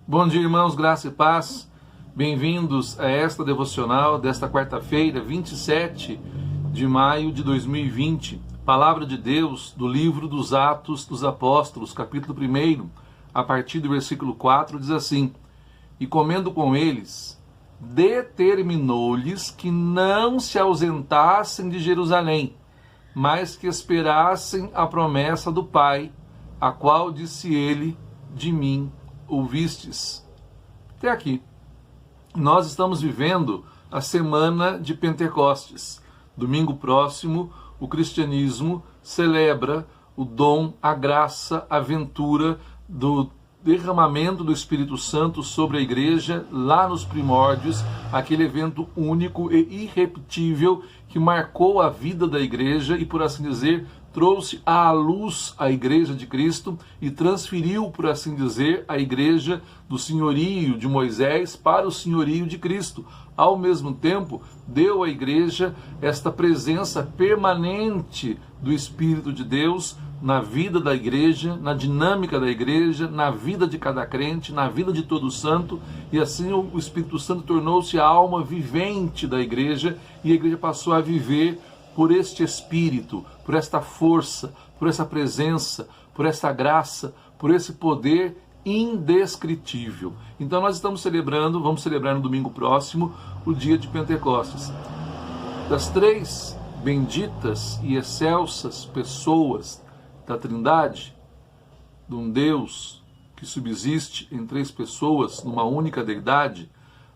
Bom dia, irmãos, graça e paz. Bem-vindos a esta devocional desta quarta-feira, 27 de maio de 2020. Palavra de Deus do livro dos Atos dos Apóstolos, capítulo 1, a partir do versículo 4, diz assim: E comendo com eles, determinou-lhes que não se ausentassem de Jerusalém, mas que esperassem a promessa do Pai, a qual disse ele: de mim ouvistes. Até aqui. Nós estamos vivendo a semana de Pentecostes. Domingo próximo, o cristianismo celebra o dom, a graça, a ventura do derramamento do Espírito Santo sobre a igreja lá nos primórdios, aquele evento único e irrepetível que marcou a vida da igreja e, por assim dizer, trouxe à luz a igreja de Cristo e transferiu, por assim dizer, a igreja do senhorio de Moisés para o senhorio de Cristo. Ao mesmo tempo, deu à igreja esta presença permanente do Espírito de Deus na vida da igreja, na dinâmica da igreja, na vida de cada crente, na vida de todo santo, e assim o Espírito Santo tornou-se a alma vivente da igreja, e a igreja passou a viver por este Espírito, por esta força, por essa presença, por essa graça, por esse poder indescritível. Então nós estamos celebrando, vamos celebrar no domingo próximo, o dia de Pentecostes. Das três benditas e excelsas pessoas da Trindade, de um Deus que subsiste em três pessoas, numa única deidade,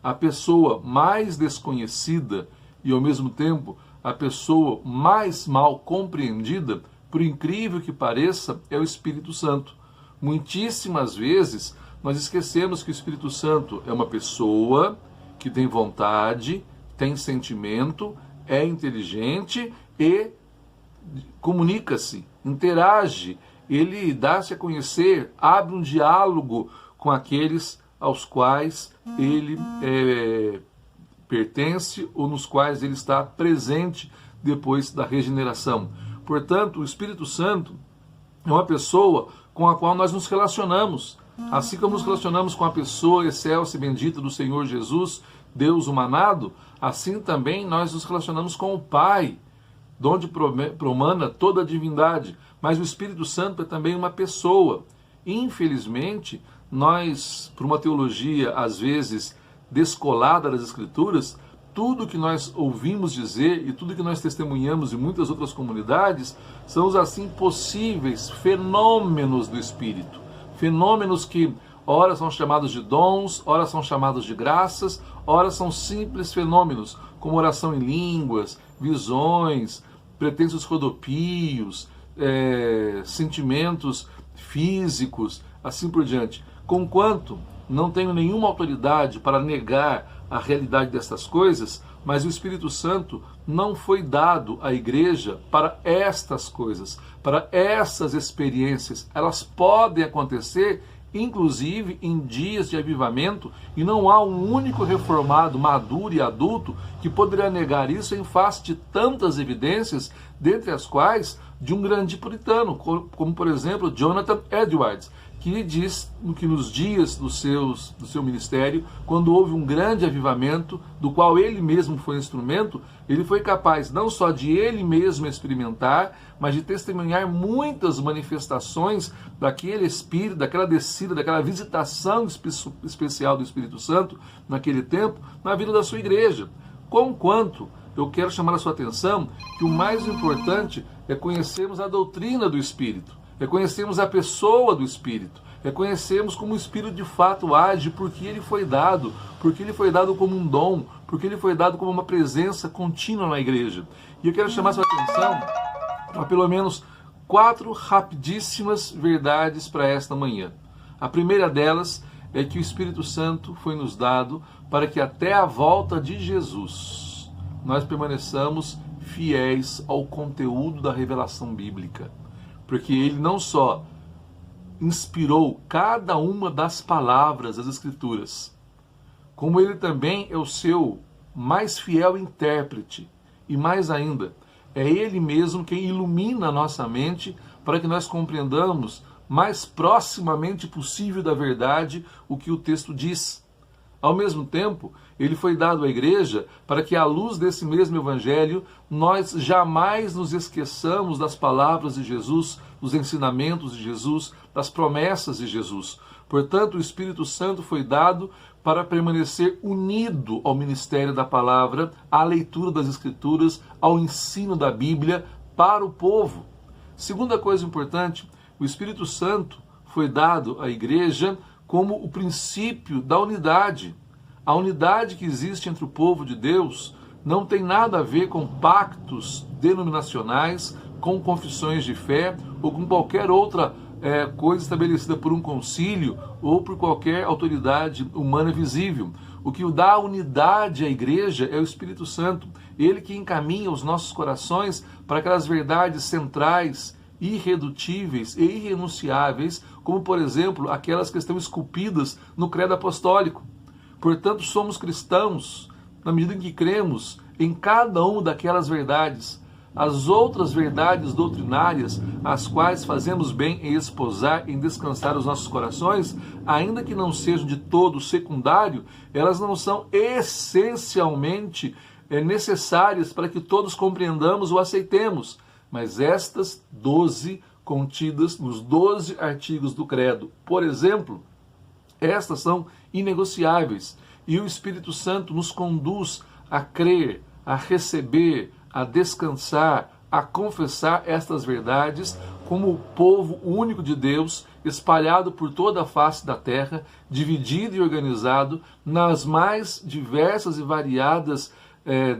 a pessoa mais desconhecida e ao mesmo tempo a pessoa mais mal compreendida, por incrível que pareça, é o Espírito Santo. Muitíssimas vezes nós esquecemos que o Espírito Santo é uma pessoa que tem vontade, tem sentimento, é inteligente e comunica-se, interage, ele dá-se a conhecer, abre um diálogo com aqueles aos quais ele pertence ou nos quais ele está presente depois da regeneração. Portanto, o Espírito Santo é uma pessoa com a qual nós nos relacionamos. Assim como nos relacionamos com a pessoa excelsa e bendita do Senhor Jesus, Deus humanado, assim também nós nos relacionamos com o Pai, de onde promana toda a divindade. Mas o Espírito Santo é também uma pessoa. Infelizmente, nós, por uma teologia, às vezes, descolada das Escrituras, tudo que nós ouvimos dizer e tudo que nós testemunhamos em muitas outras comunidades são os assim possíveis fenômenos do Espírito. Fenômenos que ora são chamados de dons, ora são chamados de graças, ora são simples fenômenos, como oração em línguas, visões, pretensos rodopios, sentimentos físicos, assim por diante. Conquanto não tenho nenhuma autoridade para negar a realidade dessas coisas, mas o Espírito Santo não foi dado à igreja para estas coisas, para essas experiências. Elas podem acontecer, inclusive em dias de avivamento, e não há um único reformado, maduro e adulto que poderia negar isso em face de tantas evidências, dentre as quais de um grande puritano, como por exemplo Jonathan Edwards, que diz que nos dias do seu ministério, quando houve um grande avivamento, do qual ele mesmo foi instrumento, ele foi capaz não só de ele mesmo experimentar, mas de testemunhar muitas manifestações daquele Espírito, daquela descida, daquela visitação especial do Espírito Santo naquele tempo, na vida da sua igreja. Conquanto eu quero chamar a sua atenção que o mais importante é conhecermos a doutrina do Espírito, é conhecermos a pessoa do Espírito, é conhecermos como o Espírito de fato age, porque ele foi dado como um dom, porque ele foi dado como uma presença contínua na igreja. E eu quero chamar a sua atenção para pelo menos 4 rapidíssimas verdades para esta manhã. A primeira delas é que o Espírito Santo foi nos dado para que até a volta de Jesus nós permaneçamos fiéis ao conteúdo da revelação bíblica. Porque ele não só inspirou cada uma das palavras das Escrituras, como ele também é o seu mais fiel intérprete. E mais ainda, é ele mesmo quem ilumina a nossa mente para que nós compreendamos mais proximamente possível da verdade o que o texto diz. Ao mesmo tempo, ele foi dado à igreja para que, à luz desse mesmo evangelho, nós jamais nos esqueçamos das palavras de Jesus, dos ensinamentos de Jesus, das promessas de Jesus. Portanto, o Espírito Santo foi dado para permanecer unido ao ministério da palavra, à leitura das Escrituras, ao ensino da Bíblia para o povo. Segunda coisa importante, o Espírito Santo foi dado à igreja como o princípio da unidade. A unidade que existe entre o povo de Deus não tem nada a ver com pactos denominacionais, com confissões de fé ou com qualquer outra coisa estabelecida por um concílio ou por qualquer autoridade humana visível. O que dá unidade à igreja é o Espírito Santo. Ele que encaminha os nossos corações para aquelas verdades centrais, irredutíveis e irrenunciáveis, como, por exemplo, aquelas que estão esculpidas no credo apostólico. Portanto, somos cristãos na medida em que cremos em cada uma daquelas verdades. As outras verdades doutrinárias, as quais fazemos bem em esposar, em descansar os nossos corações, ainda que não sejam de todo secundário, elas não são essencialmente necessárias para que todos compreendamos ou aceitemos. Mas estas 12 contidas nos 12 artigos do credo, por exemplo, estas são inegociáveis. E o Espírito Santo nos conduz a crer, a receber, a descansar, a confessar estas verdades como o povo único de Deus, espalhado por toda a face da terra, dividido e organizado nas mais diversas e variadas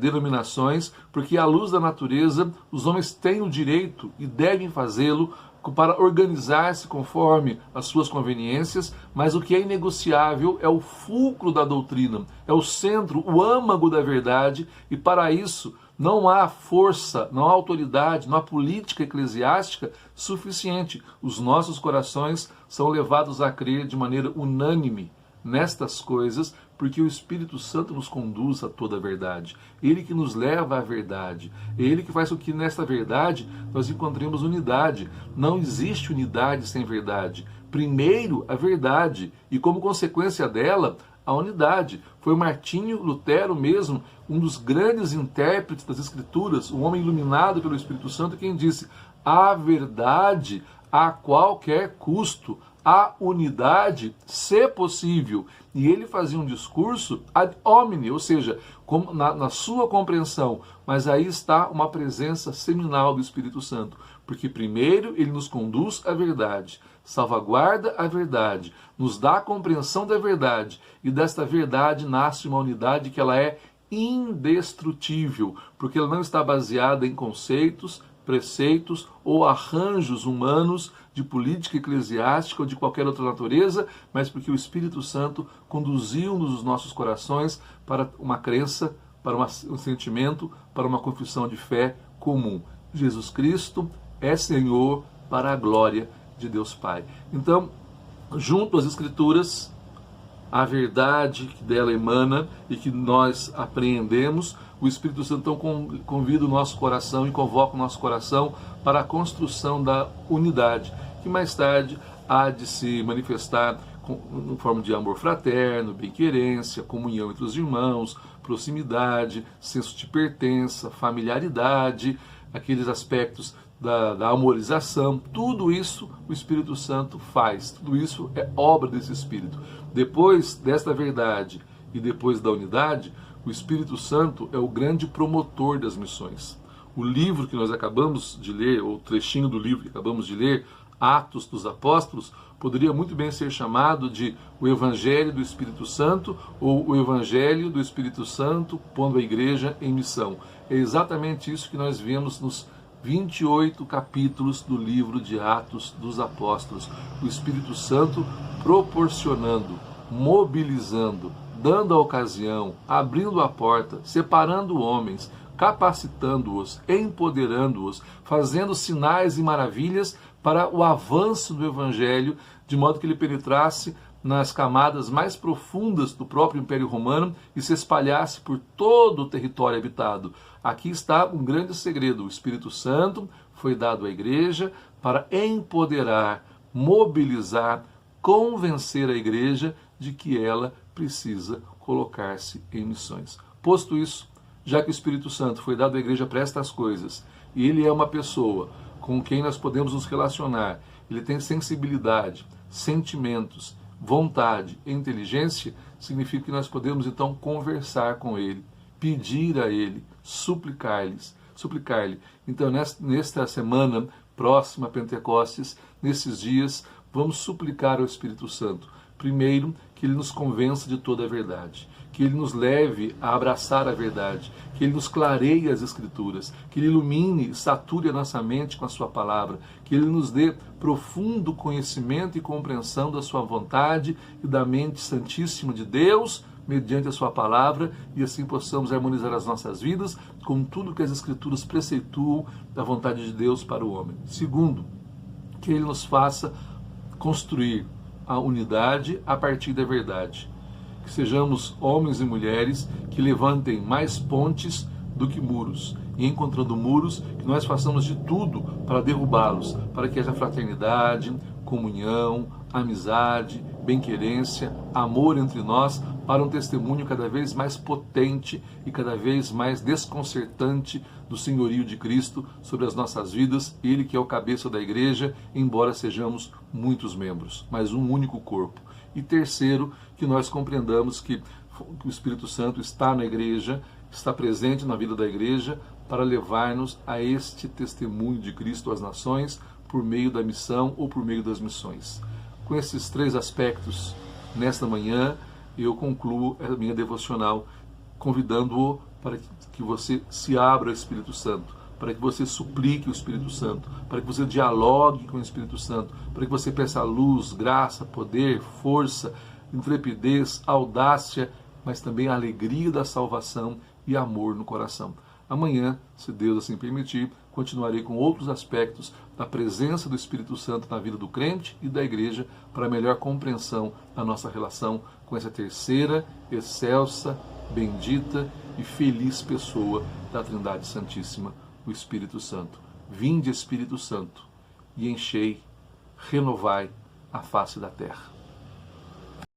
denominações, porque à luz da natureza os homens têm o direito e devem fazê-lo para organizar-se conforme as suas conveniências, mas o que é inegociável é o fulcro da doutrina, é o centro, o âmago da verdade, e para isso não há força, não há autoridade, não há política eclesiástica suficiente. Os nossos corações são levados a crer de maneira unânime nestas coisas, porque o Espírito Santo nos conduz a toda a verdade. Ele que nos leva à verdade. Ele que faz com que nesta verdade nós encontremos unidade. Não existe unidade sem verdade. Primeiro a verdade e, como consequência dela, a unidade. Foi Martinho Lutero mesmo, um dos grandes intérpretes das Escrituras, um homem iluminado pelo Espírito Santo, quem disse: a verdade a qualquer custo, a unidade, se possível. E ele fazia um discurso ad hominem, ou seja, na sua compreensão. Mas aí está uma presença seminal do Espírito Santo. Porque primeiro ele nos conduz à verdade, salvaguarda a verdade, nos dá a compreensão da verdade. E desta verdade nasce uma unidade que ela é indestrutível, porque ela não está baseada em conceitos, preceitos ou arranjos humanos de política eclesiástica ou de qualquer outra natureza, mas porque o Espírito Santo conduziu-nos os nossos corações para uma crença, para um sentimento, para uma confissão de fé comum. Jesus Cristo é Senhor para a glória de Deus Pai. Então, junto às Escrituras, a verdade que dela emana e que nós apreendemos, o Espírito Santo então convida o nosso coração e convoca o nosso coração para a construção da unidade, que mais tarde há de se manifestar em forma de amor fraterno, bem-querência, comunhão entre os irmãos, proximidade, senso de pertença, familiaridade, aqueles aspectos da amorização. Tudo isso o Espírito Santo faz, tudo isso é obra desse Espírito. Depois desta verdade e depois da unidade, o Espírito Santo é o grande promotor das missões. O livro que nós acabamos de ler, ou o trechinho do livro que acabamos de ler, Atos dos Apóstolos, poderia muito bem ser chamado de o Evangelho do Espírito Santo ou o Evangelho do Espírito Santo pondo a igreja em missão. É exatamente isso que nós vemos nos 28 capítulos do livro de Atos dos Apóstolos. O Espírito Santo proporcionando, mobilizando, dando a ocasião, abrindo a porta, separando homens, capacitando-os, empoderando-os, fazendo sinais e maravilhas para o avanço do Evangelho, de modo que ele penetrasse nas camadas mais profundas do próprio Império Romano e se espalhasse por todo o território habitado. Aqui está um grande segredo. O Espírito Santo foi dado à igreja para empoderar, mobilizar, convencer a igreja de que ela precisa colocar-se em missões. Posto isso, já que o Espírito Santo foi dado à igreja para estas coisas, e ele é uma pessoa com quem nós podemos nos relacionar, ele tem sensibilidade, sentimentos, vontade e inteligência, significa que nós podemos então conversar com ele, pedir a ele, suplicar-lhe. Então, nesta semana próxima a Pentecostes, nesses dias, vamos suplicar ao Espírito Santo, primeiro, que ele nos convença de toda a verdade, que ele nos leve a abraçar a verdade, que ele nos clareie as Escrituras, que ele ilumine, sature a nossa mente com a sua palavra, que ele nos dê profundo conhecimento e compreensão da sua vontade e da mente santíssima de Deus, mediante a sua palavra, e assim possamos harmonizar as nossas vidas com tudo que as Escrituras preceituam da vontade de Deus para o homem. Segundo, que ele nos faça construir a unidade a partir da verdade. Que sejamos homens e mulheres que levantem mais pontes do que muros. E encontrando muros, que nós façamos de tudo para derrubá-los, para que haja fraternidade, comunhão, amizade, bem-querência, amor entre nós, para um testemunho cada vez mais potente e cada vez mais desconcertante do senhorio de Cristo sobre as nossas vidas, ele que é o cabeça da igreja, embora sejamos muitos membros, mas um único corpo. E terceiro, que nós compreendamos que o Espírito Santo está na igreja, está presente na vida da igreja, para levar-nos a este testemunho de Cristo às nações, por meio da missão ou por meio das missões. Com esses três aspectos, nesta manhã, eu concluo a minha devocional, convidando-o para que você se abra ao Espírito Santo, para que você suplique o Espírito Santo, para que você dialogue com o Espírito Santo, para que você peça luz, graça, poder, força, intrepidez, audácia, mas também a alegria da salvação e amor no coração. Amanhã, se Deus assim permitir, continuarei com outros aspectos da presença do Espírito Santo na vida do crente e da igreja para melhor compreensão da nossa relação com essa terceira, excelsa, bendita e feliz pessoa da Trindade Santíssima, o Espírito Santo. Vinde, Espírito Santo, e enchei, renovai a face da terra.